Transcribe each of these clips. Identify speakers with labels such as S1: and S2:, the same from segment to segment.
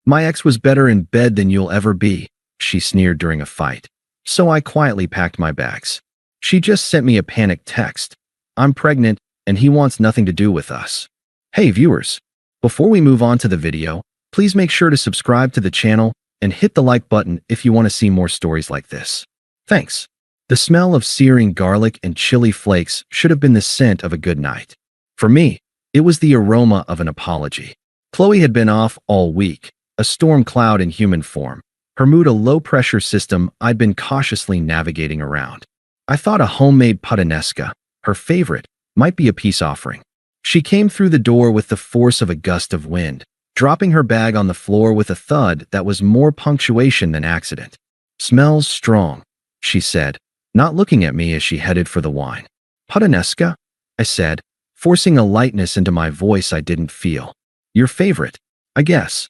S1: My ex was better in bed than you'll ever be, she sneered during a fight. So I quietly packed my bags. She just sent me a panicked text. I'm pregnant, and he wants nothing to do with us. Hey viewers, before we move on to the video, please make sure to subscribe to the channel and hit the like button if you want to see more stories like this. Thanks. The smell of searing garlic and chili flakes should have been the scent of a good night. For me, it was the aroma of an apology. Qley had been off all week, a storm cloud in human form. Her mood a low-pressure system I'd been cautiously navigating around. I thought a homemade puttanesca, her favorite, might be a peace offering. She came through the door with the force of a gust of wind, dropping her bag on the floor with a thud that was more punctuation than accident. Smells strong, she said, not looking at me as she headed for the wine. Puttanesca? I said, forcing a lightness into my voice I didn't feel. Your favorite, I guess.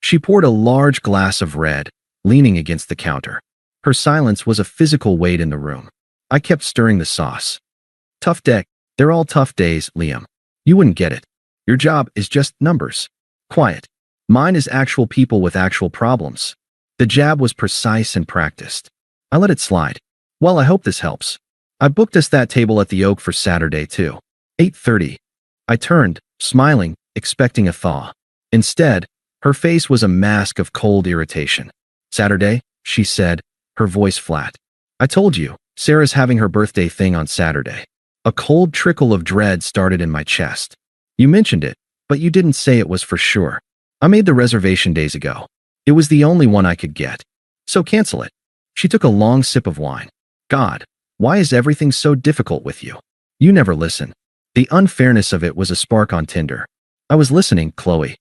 S1: She poured a large glass of red, leaning against the counter. Her silence was a physical weight in the room. I kept stirring the sauce. Tough day. They're all tough days, Liam. You wouldn't get it. Your job is just numbers. Quiet. Mine is actual people with actual problems. The jab was precise and practiced. I let it slide. Well, I hope this helps. I booked us that table at the Oak for Saturday too. 8:30. I turned, smiling, expecting a thaw. Instead, her face was a mask of cold irritation. Saturday, she said, her voice flat. I told you, Sarah's having her birthday thing on Saturday. A cold trickle of dread started in my chest. You mentioned it, but you didn't say it was for sure. I made the reservation days ago. It was the only one I could get. So cancel it. She took a long sip of wine. God, why is everything so difficult with you? You never listen. The unfairness of it was a spark on Tinder. I was listening, Qley.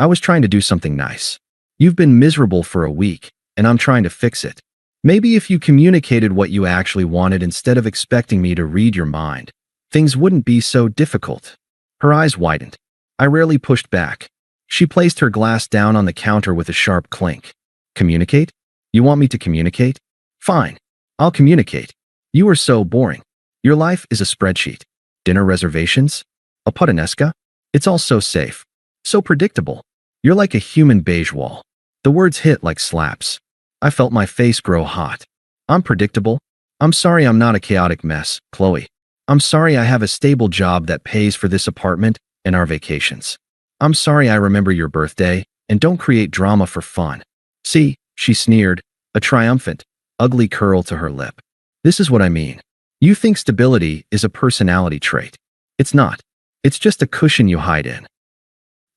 S1: I was trying to do something nice. You've been miserable for a week, and I'm trying to fix it. Maybe if you communicated what you actually wanted instead of expecting me to read your mind, things wouldn't be so difficult. Her eyes widened. I rarely pushed back. She placed her glass down on the counter with a sharp clink. Communicate? You want me to communicate? Fine. I'll communicate. You are so boring. Your life is a spreadsheet. Dinner reservations? A puttanesca? It's all so safe. So predictable. You're like a human beige wall. The words hit like slaps. I felt my face grow hot. I'm predictable. I'm sorry I'm not a chaotic mess, Qley. I'm sorry I have a stable job that pays for this apartment and our vacations. I'm sorry I remember your birthday and don't create drama for fun. See, she sneered, a triumphant, ugly curl to her lip. This is what I mean. You think stability is a personality trait. It's not. It's just a cushion you hide in.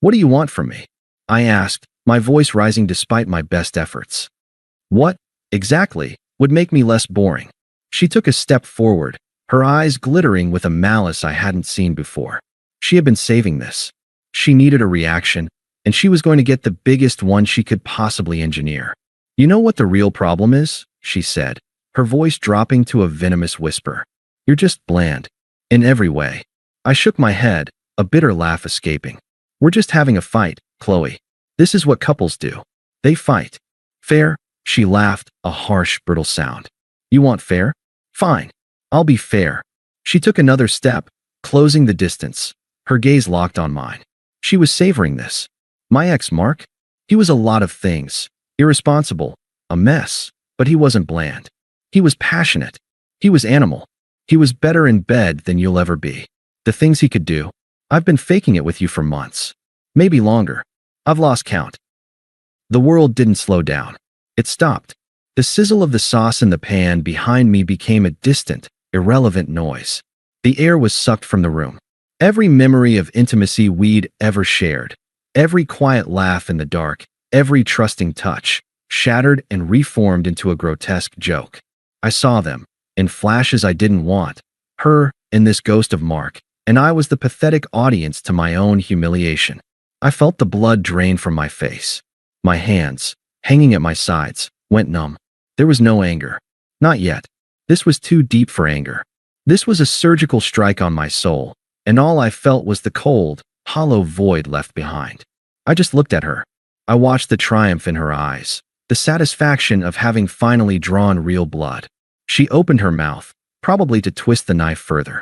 S1: What do you want from me? I asked, my voice rising despite my best efforts. What, exactly, would make me less boring? She took a step forward, her eyes glittering with a malice I hadn't seen before. She had been saving this. She needed a reaction, and she was going to get the biggest one she could possibly engineer. You know what the real problem is? She said, her voice dropping to a venomous whisper. You're just bland. In every way. I shook my head, a bitter laugh escaping. We're just having a fight, Qley. This is what couples do. They fight. Fair? She laughed, a harsh, brittle sound. You want fair? Fine. I'll be fair. She took another step, closing the distance. Her gaze locked on mine. She was savoring this. My ex, Mark? He was a lot of things. Irresponsible. A mess. But he wasn't bland. He was passionate. He was animal. He was better in bed than you'll ever be. The things he could do. I've been faking it with you for months. Maybe longer. I've lost count. The world didn't slow down. It stopped. The sizzle of the sauce in the pan behind me became a distant, irrelevant noise. The air was sucked from the room. Every memory of intimacy we'd ever shared, every quiet laugh in the dark, every trusting touch, shattered and reformed into a grotesque joke. I saw them, in flashes I didn't want, her, and this ghost of Mark, and I was the pathetic audience to my own humiliation. I felt the blood drain from my face. My hands, hanging at my sides, went numb. There was no anger. Not yet. This was too deep for anger. This was a surgical strike on my soul, and all I felt was the cold, hollow void left behind. I just looked at her. I watched the triumph in her eyes, the satisfaction of having finally drawn real blood. She opened her mouth, probably to twist the knife further.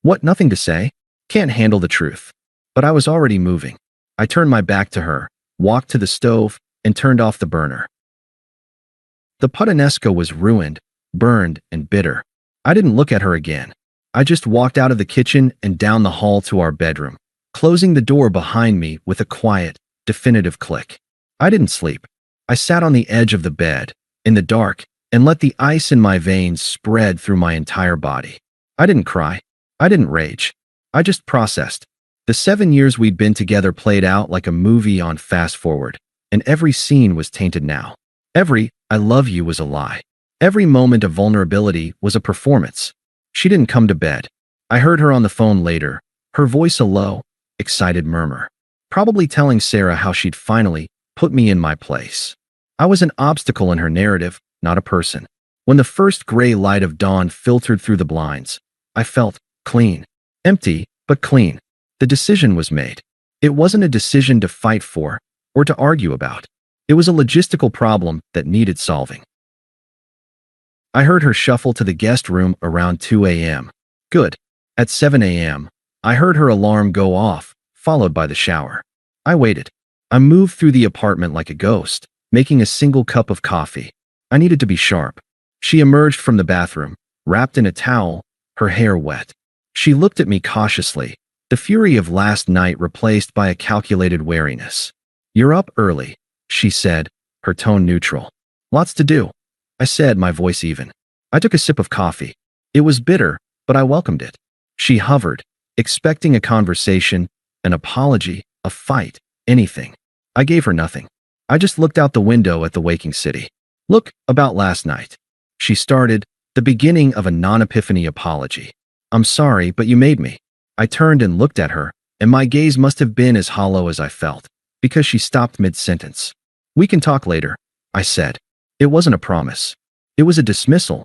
S1: What, nothing to say? Can't handle the truth. But I was already moving. I turned my back to her, walked to the stove, and turned off the burner. The puttanesca was ruined, burned, and bitter. I didn't look at her again. I just walked out of the kitchen and down the hall to our bedroom, closing the door behind me with a quiet, definitive click. I didn't sleep. I sat on the edge of the bed, in the dark, and let the ice in my veins spread through my entire body. I didn't cry. I didn't rage. I just processed. The 7 years we'd been together played out like a movie on fast forward, and every scene was tainted now. Every "I love you" was a lie. Every moment of vulnerability was a performance. She didn't come to bed. I heard her on the phone later, her voice a low, excited murmur, probably telling Sarah how she'd finally put me in my place. I was an obstacle in her narrative, not a person. When the first gray light of dawn filtered through the blinds, I felt clean. Empty, but clean. The decision was made. It wasn't a decision to fight for or to argue about. It was a logistical problem that needed solving. I heard her shuffle to the guest room around 2 a.m. Good. At 7 a.m., I heard her alarm go off, followed by the shower. I waited. I moved through the apartment like a ghost, making a single cup of coffee. I needed to be sharp. She emerged from the bathroom, wrapped in a towel, her hair wet. She looked at me cautiously, the fury of last night replaced by a calculated wariness. "You're up early," she said, her tone neutral. "Lots to do," I said, my voice even. I took a sip of coffee. It was bitter, but I welcomed it. She hovered, expecting a conversation, an apology, a fight, anything. I gave her nothing. I just looked out the window at the waking city. "Look, about last night," she started, the beginning of a non-epiphany apology. "I'm sorry, but you made me." I turned and looked at her, and my gaze must have been as hollow as I felt, because she stopped mid-sentence. "We can talk later," I said. It wasn't a promise. It was a dismissal.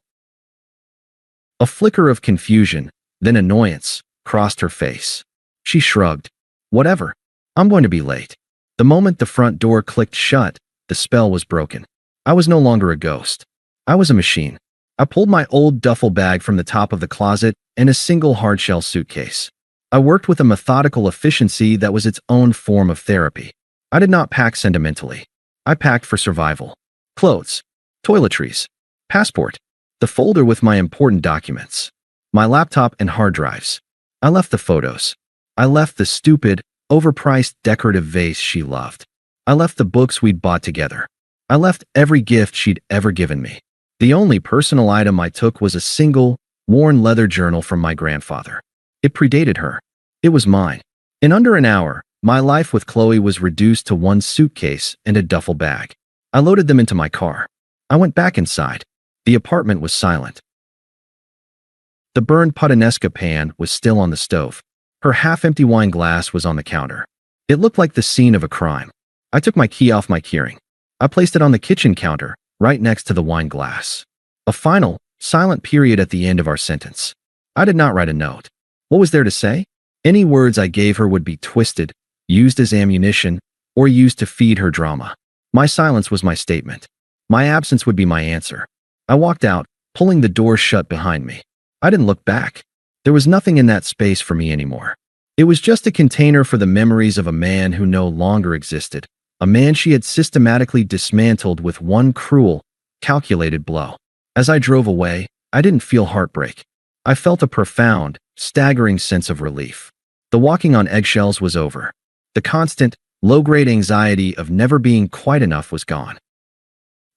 S1: A flicker of confusion, then annoyance, crossed her face. She shrugged. "Whatever. I'm going to be late." The moment the front door clicked shut, the spell was broken. I was no longer a ghost. I was a machine. I pulled my old duffel bag from the top of the closet and a single hardshell suitcase. I worked with a methodical efficiency that was its own form of therapy. I did not pack sentimentally. I packed for survival. Clothes, toiletries, passport, the folder with my important documents, my laptop and hard drives. I left the photos. I left the stupid, overpriced decorative vase she loved. I left the books we'd bought together. I left every gift she'd ever given me. The only personal item I took was a single, worn leather journal from my grandfather. It predated her. It was mine. In under an hour, my life with Qley was reduced to one suitcase and a duffel bag. I loaded them into my car. I went back inside. The apartment was silent. The burned puttanesca pan was still on the stove. Her half-empty wine glass was on the counter. It looked like the scene of a crime. I took my key off my keyring. I placed it on the kitchen counter, right next to the wine glass. A final, silent period at the end of our sentence. I did not write a note. What was there to say? Any words I gave her would be twisted, used as ammunition, or used to feed her drama. My silence was my statement. My absence would be my answer. I walked out, pulling the door shut behind me. I didn't look back. There was nothing in that space for me anymore. It was just a container for the memories of a man who no longer existed, a man she had systematically dismantled with one cruel, calculated blow. As I drove away, I didn't feel heartbreak. I felt a profound, staggering sense of relief. The walking on eggshells was over. The constant, low-grade anxiety of never being quite enough was gone.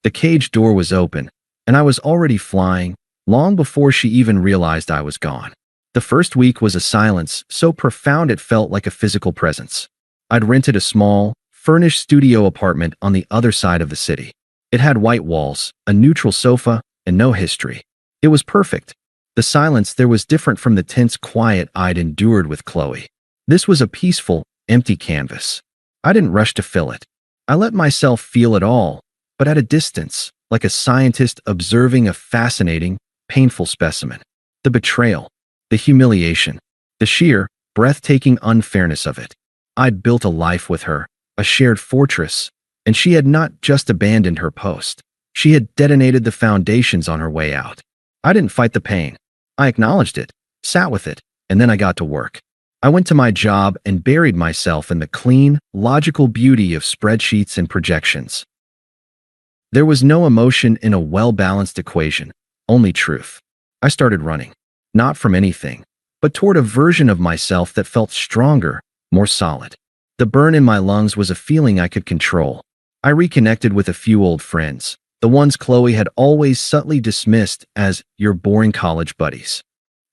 S1: The cage door was open, and I was already flying, long before she even realized I was gone. The first week was a silence so profound it felt like a physical presence. I'd rented a small, furnished studio apartment on the other side of the city. It had white walls, a neutral sofa, and no history. It was perfect. The silence there was different from the tense quiet I'd endured with Qley. This was a peaceful, empty canvas. I didn't rush to fill it. I let myself feel it all, but at a distance, like a scientist observing a fascinating, painful specimen. The betrayal, the humiliation, the sheer, breathtaking unfairness of it. I'd built a life with her, a shared fortress, and she had not just abandoned her post. She had detonated the foundations on her way out. I didn't fight the pain. I acknowledged it, sat with it, and then I got to work. I went to my job and buried myself in the clean, logical beauty of spreadsheets and projections. There was no emotion in a well-balanced equation, only truth. I started running, not from anything, but toward a version of myself that felt stronger, more solid. The burn in my lungs was a feeling I could control. I reconnected with a few old friends, the ones Qley had always subtly dismissed as your boring college buddies.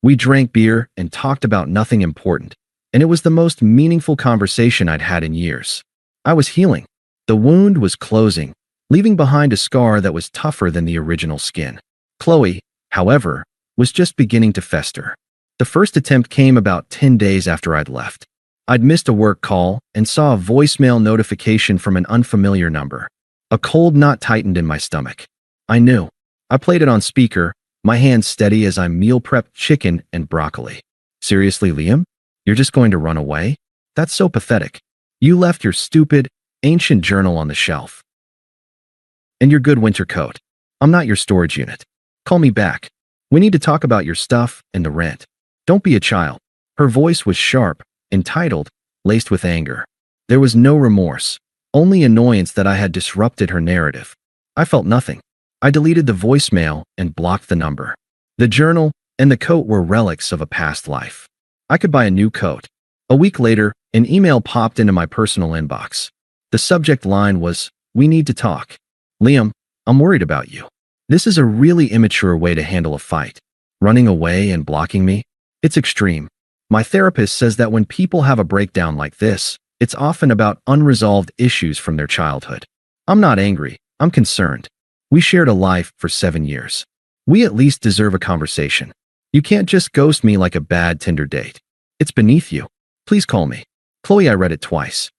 S1: We drank beer and talked about nothing important, and it was the most meaningful conversation I'd had in years. I was healing. The wound was closing, leaving behind a scar that was tougher than the original skin. Qley, however, was just beginning to fester. The first attempt came about 10 days after I'd left. I'd missed a work call and saw a voicemail notification from an unfamiliar number. A cold knot tightened in my stomach. I knew. I played it on speaker, my hands steady as I meal prepped chicken and broccoli. Seriously, Liam? You're just going to run away? That's so pathetic. You left your stupid, ancient journal on the shelf. And your good winter coat. I'm not your storage unit. Call me back. We need to talk about your stuff and the rent. Don't be a child. Her voice was sharp, entitled, laced with anger. There was no remorse, only annoyance that I had disrupted her narrative. I felt nothing. I deleted the voicemail and blocked the number. The journal and the coat were relics of a past life. I could buy a new coat. A week later, an email popped into my personal inbox. The subject line was, "We need to talk. Liam, I'm worried about you." This is a really immature way to handle a fight. Running away and blocking me? It's extreme. My therapist says that when people have a breakdown like this, it's often about unresolved issues from their childhood. I'm not angry. I'm concerned. We shared a life for 7 years. We at least deserve a conversation. You can't just ghost me like a bad Tinder date. It's beneath you. Please call me. Qley, I read it twice.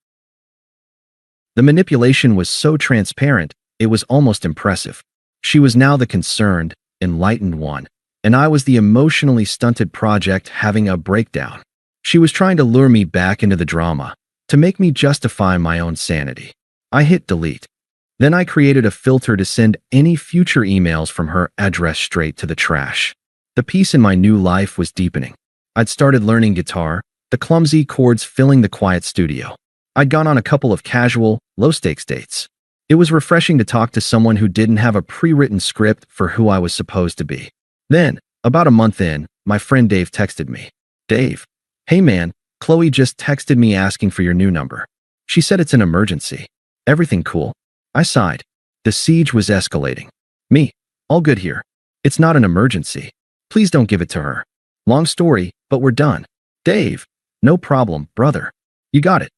S1: The manipulation was so transparent, it was almost impressive. She was now the concerned, enlightened one, and I was the emotionally stunted project having a breakdown. She was trying to lure me back into the drama, to make me justify my own sanity. I hit delete. Then I created a filter to send any future emails from her address straight to the trash. The peace in my new life was deepening. I'd started learning guitar, the clumsy chords filling the quiet studio. I'd gone on a couple of casual, low-stakes dates. It was refreshing to talk to someone who didn't have a pre-written script for who I was supposed to be. Then, about a month in, my friend Dave texted me. "Dave, hey man, Qley just texted me asking for your new number. She said it's an emergency. Everything cool?" I sighed. The siege was escalating. Me, all good here. It's not an emergency. Please don't give it to her. Long story, but we're done. Dave, no problem, brother. You got it.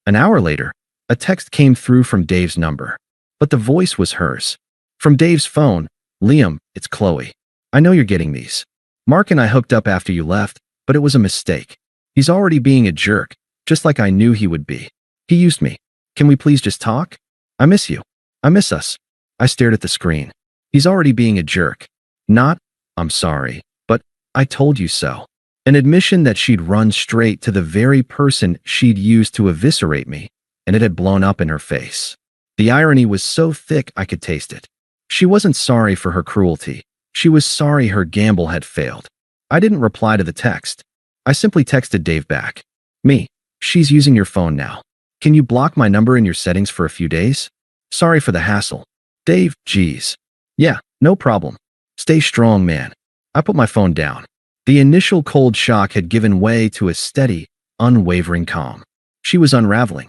S1: An hour later, a text came through from Dave's number, but the voice was hers. From Dave's phone, "Liam, it's Qley. I know you're getting these. Mark and I hooked up after you left, but it was a mistake. He's already being a jerk, just like I knew he would be. He used me. Can we please just talk? I miss you. I miss us." I stared at the screen. He's already being a jerk. Not, "I'm sorry, but I told you so." An admission that she'd run straight to the very person she'd used to eviscerate me, and it had blown up in her face. The irony was so thick I could taste it. She wasn't sorry for her cruelty. She was sorry her gamble had failed. I didn't reply to the text. I simply texted Dave back. "Me, she's using your phone now. Can you block my number in your settings for a few days? Sorry for the hassle." Dave, geez. "Yeah, no problem. Stay strong, man." I put my phone down. The initial cold shock had given way to a steady, unwavering calm. She was unraveling.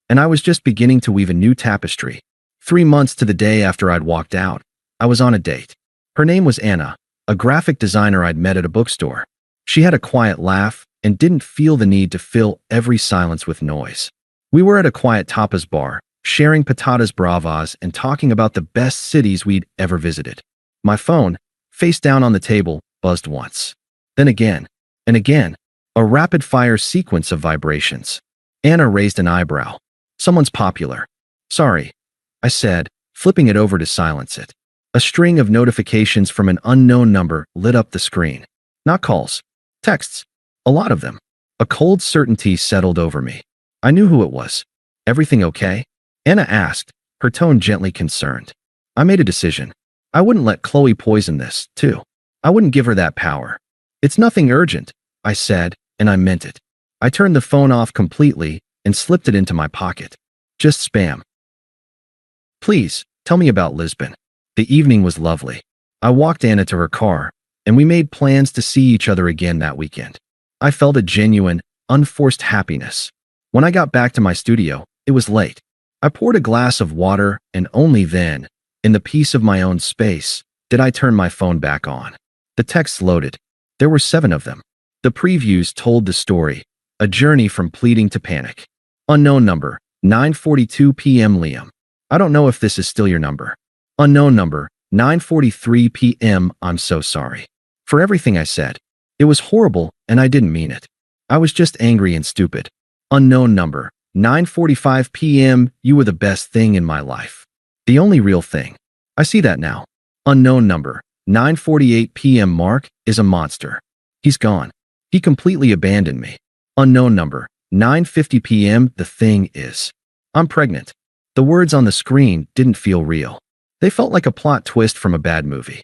S1: And I was just beginning to weave a new tapestry. 3 months to the day after I'd walked out, I was on a date. Her name was Anna, a graphic designer I'd met at a bookstore. She had a quiet laugh and didn't feel the need to fill every silence with noise. We were at a quiet tapas bar, sharing patatas bravas and talking about the best cities we'd ever visited. My phone, face down on the table, buzzed once. Then again, and again, a rapid-fire sequence of vibrations. Anna raised an eyebrow. "Someone's popular." "Sorry," I said, flipping it over to silence it. A string of notifications from an unknown number lit up the screen. Not calls. Texts. A lot of them. A cold certainty settled over me. I knew who it was. "Everything okay?" Anna asked, her tone gently concerned. I made a decision. I wouldn't let Qley poison this, too. I wouldn't give her that power. "It's nothing urgent. I said, and I meant it. I turned the phone off completely and slipped it into my pocket. Just spam. Please, tell me about Lisbon. The evening was lovely. I walked Anna to her car, and we made plans to see each other again that weekend. I felt a genuine, unforced happiness. When I got back to my studio, it was late. I poured a glass of water, and only then, in the peace of my own space, did I turn my phone back on. The texts loaded. There were 7 of them. The previews told the story, a journey from pleading to panic. Unknown number, 9:42 p.m. Liam. I don't know if this is still your number. Unknown number, 9:43 p.m. I'm so sorry for everything I said. It was horrible and I didn't mean it. I was just angry and stupid. Unknown number, 9:45 p.m. You were the best thing in my life. The only real thing. I see that now. Unknown number, 9:48 p.m. Mark is a monster. He's gone. He completely abandoned me. Unknown number, 9:50 p.m. The thing is, I'm pregnant. The words on the screen didn't feel real. They felt like a plot twist from a bad movie.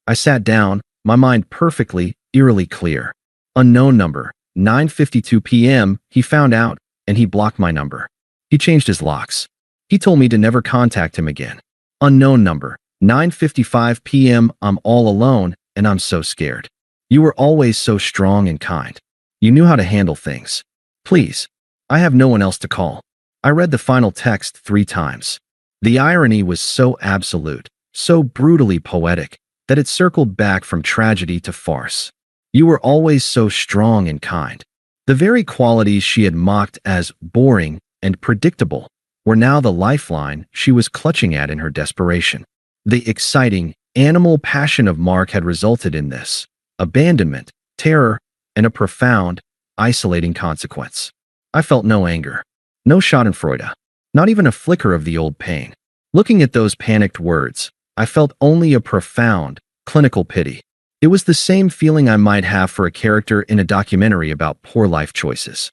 S1: I sat down, my mind perfectly, eerily clear. Unknown number, 9:52 p.m. He found out, and he blocked my number. He changed his locks. He told me to never contact him again. Unknown number, 9:55 p.m. I'm all alone, and I'm so scared. You were always so strong and kind. You knew how to handle things. Please, I have no one else to call. I read the final text 3 times. The irony was so absolute, so brutally poetic, that it circled back from tragedy to farce. You were always so strong and kind. The very qualities she had mocked as boring and predictable were now the lifeline she was clutching at in her desperation. The exciting, animal passion of Mark had resulted in this: abandonment, terror, and a profound, isolating consequence. I felt no anger, no schadenfreude, not even a flicker of the old pain. Looking at those panicked words, I felt only a profound, clinical pity. It was the same feeling I might have for a character in a documentary about poor life choices.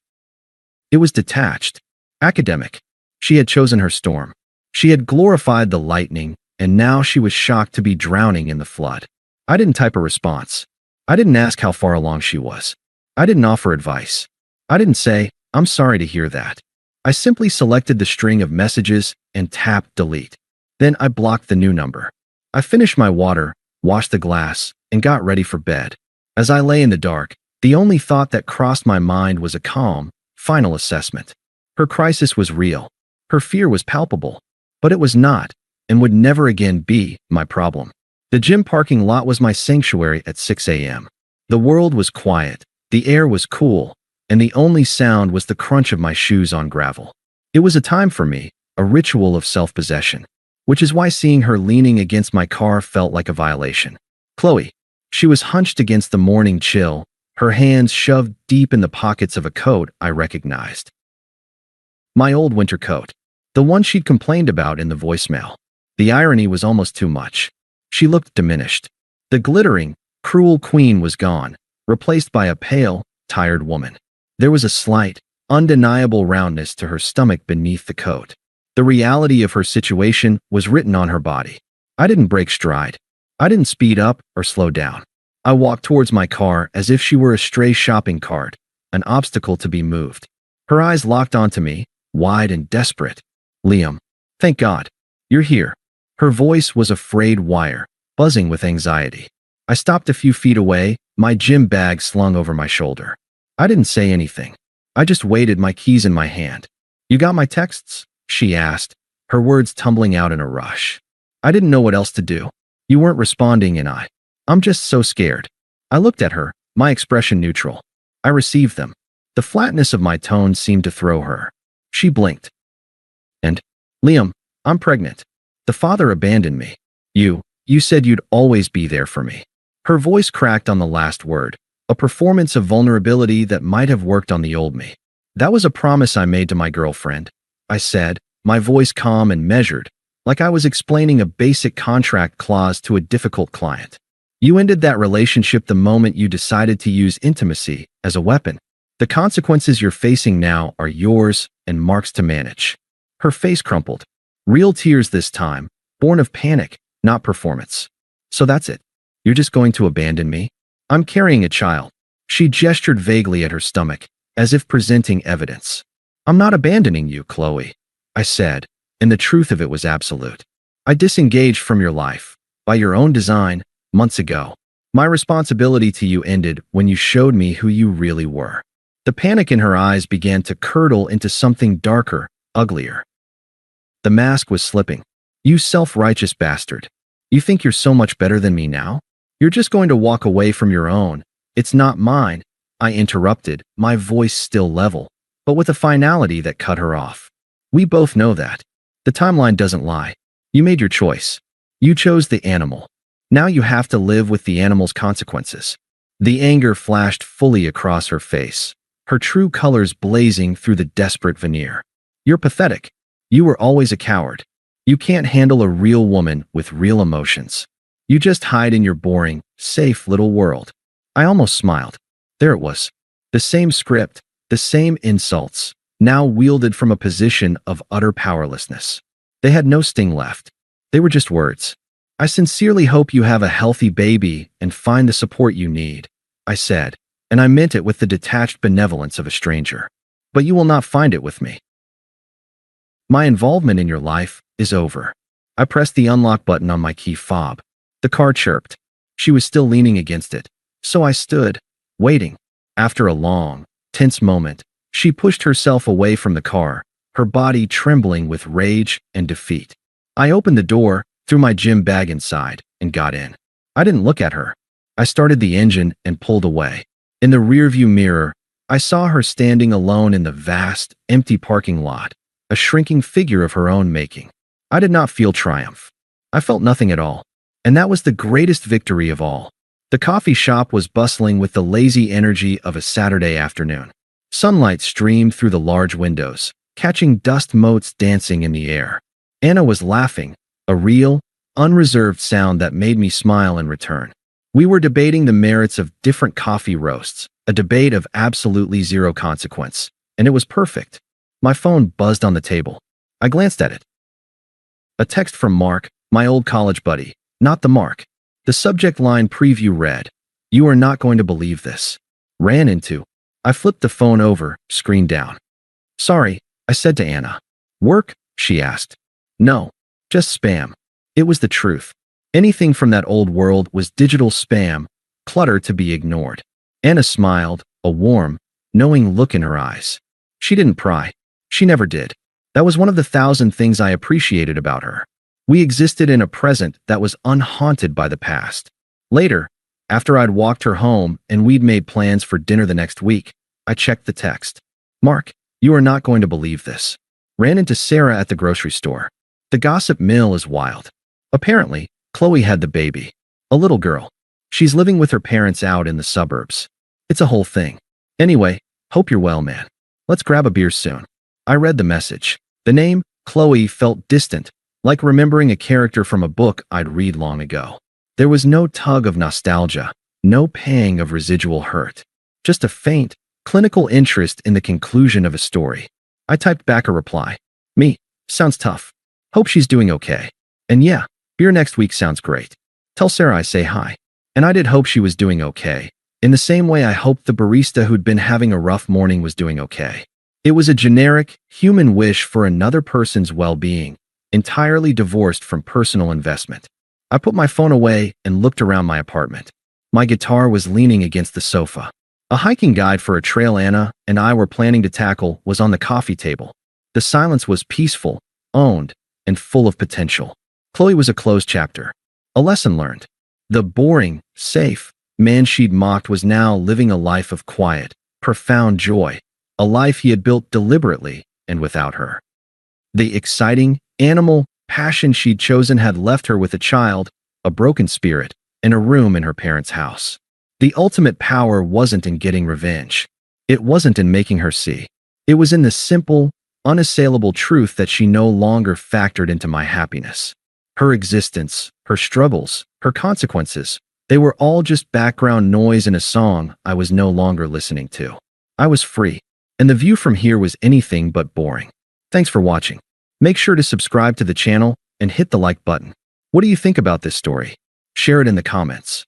S1: It was detached, academic. She had chosen her storm. She had glorified the lightning, and now she was shocked to be drowning in the flood. I didn't type a response. I didn't ask how far along she was. I didn't offer advice. I didn't say, I'm sorry to hear that. I simply selected the string of messages and tapped delete. Then I blocked the new number. I finished my water, washed the glass, and got ready for bed. As I lay in the dark, the only thought that crossed my mind was a calm, final assessment. Her crisis was real. Her fear was palpable. But it was not, and would never again be, my problem. The gym parking lot was my sanctuary at 6 a.m. The world was quiet, the air was cool, and the only sound was the crunch of my shoes on gravel. It was a time for me, a ritual of self-possession, which is why seeing her leaning against my car felt like a violation. Qley. She was hunched against the morning chill, her hands shoved deep in the pockets of a coat I recognized. My old winter coat. The one she'd complained about in the voicemail. The irony was almost too much. She looked diminished. The glittering, cruel queen was gone, replaced by a pale, tired woman. There was a slight, undeniable roundness to her stomach beneath the coat. The reality of her situation was written on her body. I didn't break stride. I didn't speed up or slow down. I walked towards my car as if she were a stray shopping cart, an obstacle to be moved. Her eyes locked onto me, wide and desperate. Liam, thank God. You're here. Her voice was a frayed wire, buzzing with anxiety. I stopped a few feet away, my gym bag slung over my shoulder. I didn't say anything. I just waited, my keys in my hand. You got my texts? She asked, her words tumbling out in a rush. I didn't know what else to do. You weren't responding and I'm just so scared. I looked at her, my expression neutral. I received them. The flatness of my tone seemed to throw her. She blinked. And, Liam, I'm pregnant. The father abandoned me. You said you'd always be there for me. Her voice cracked on the last word, a performance of vulnerability that might have worked on the old me. That was a promise I made to my girlfriend, I said, my voice calm and measured, like I was explaining a basic contract clause to a difficult client. You ended that relationship the moment you decided to use intimacy as a weapon. The consequences you're facing now are yours and Mark's to manage. Her face crumpled. Real tears this time, born of panic, not performance. So that's it. You're just going to abandon me? I'm carrying a child. She gestured vaguely at her stomach, as if presenting evidence. I'm not abandoning you, Qley, I said, and the truth of it was absolute. I disengaged from your life, by your own design, months ago. My responsibility to you ended when you showed me who you really were. The panic in her eyes began to curdle into something darker, uglier. The mask was slipping. You self-righteous bastard. You think you're so much better than me now? You're just going to walk away from your own. It's not mine, I interrupted, my voice still level, but with a finality that cut her off. We both know that. The timeline doesn't lie. You made your choice. You chose the animal. Now you have to live with the animal's consequences. The anger flashed fully across her face, her true colors blazing through the desperate veneer. You're pathetic. You were always a coward. You can't handle a real woman with real emotions. You just hide in your boring, safe little world. I almost smiled. There it was. The same script, the same insults, now wielded from a position of utter powerlessness. They had no sting left. They were just words. I sincerely hope you have a healthy baby and find the support you need, I said, and I meant it with the detached benevolence of a stranger. But you will not find it with me. My involvement in your life is over. I pressed the unlock button on my key fob. The car chirped. She was still leaning against it. So I stood, waiting. After a long, tense moment, she pushed herself away from the car, her body trembling with rage and defeat. I opened the door, threw my gym bag inside, and got in. I didn't look at her. I started the engine and pulled away. In the rearview mirror, I saw her standing alone in the vast, empty parking lot, a shrinking figure of her own making. I did not feel triumph. I felt nothing at all. And that was the greatest victory of all. The coffee shop was bustling with the lazy energy of a Saturday afternoon. Sunlight streamed through the large windows, catching dust motes dancing in the air. Anna was laughing, a real, unreserved sound that made me smile in return. We were debating the merits of different coffee roasts, a debate of absolutely zero consequence, and it was perfect. My phone buzzed on the table. I glanced at it. A text from Mark, my old college buddy, not the Mark. The subject line preview read, "You are not going to believe this." Ran into. I flipped the phone over, screen down. "Sorry," I said to Anna. "Work?" she asked. "No, just spam." It was the truth. Anything from that old world was digital spam, clutter to be ignored. Anna smiled, a warm, knowing look in her eyes. She didn't pry. She never did. That was one of the 1,000 things I appreciated about her. We existed in a present that was unhaunted by the past. Later, after I'd walked her home and we'd made plans for dinner the next week, I checked the text. "Mark, you are not going to believe this. Ran into Sarah at the grocery store. The gossip mill is wild. Apparently, Qley had the baby. A little girl. She's living with her parents out in the suburbs. It's a whole thing. Anyway, hope you're well, man. Let's grab a beer soon." I read the message. The name, Qley, felt distant, like remembering a character from a book I'd read long ago. There was no tug of nostalgia, no pang of residual hurt, just a faint, clinical interest in the conclusion of a story. I typed back a reply. "Me, sounds tough. Hope she's doing okay. And yeah, beer next week sounds great. Tell Sarah I say hi." And I did hope she was doing okay, in the same way I hoped the barista who'd been having a rough morning was doing okay. It was a generic, human wish for another person's well-being, entirely divorced from personal investment. I put my phone away and looked around my apartment. My guitar was leaning against the sofa. A hiking guide for a trail Anna and I were planning to tackle was on the coffee table. The silence was peaceful, owned, and full of potential. Qley was a closed chapter. A lesson learned. The boring, safe man she'd mocked was now living a life of quiet, profound joy, a life he had built deliberately and without her. The exciting, animal passion she'd chosen had left her with a child, a broken spirit, and a room in her parents' house. The ultimate power wasn't in getting revenge. It wasn't in making her see. It was in the simple, unassailable truth that she no longer factored into my happiness. Her existence, her struggles, her consequences, they were all just background noise in a song I was no longer listening to. I was free, and the view from here was anything but boring. Thanks for watching. Make sure to subscribe to the channel and hit the like button. What do you think about this story? Share it in the comments.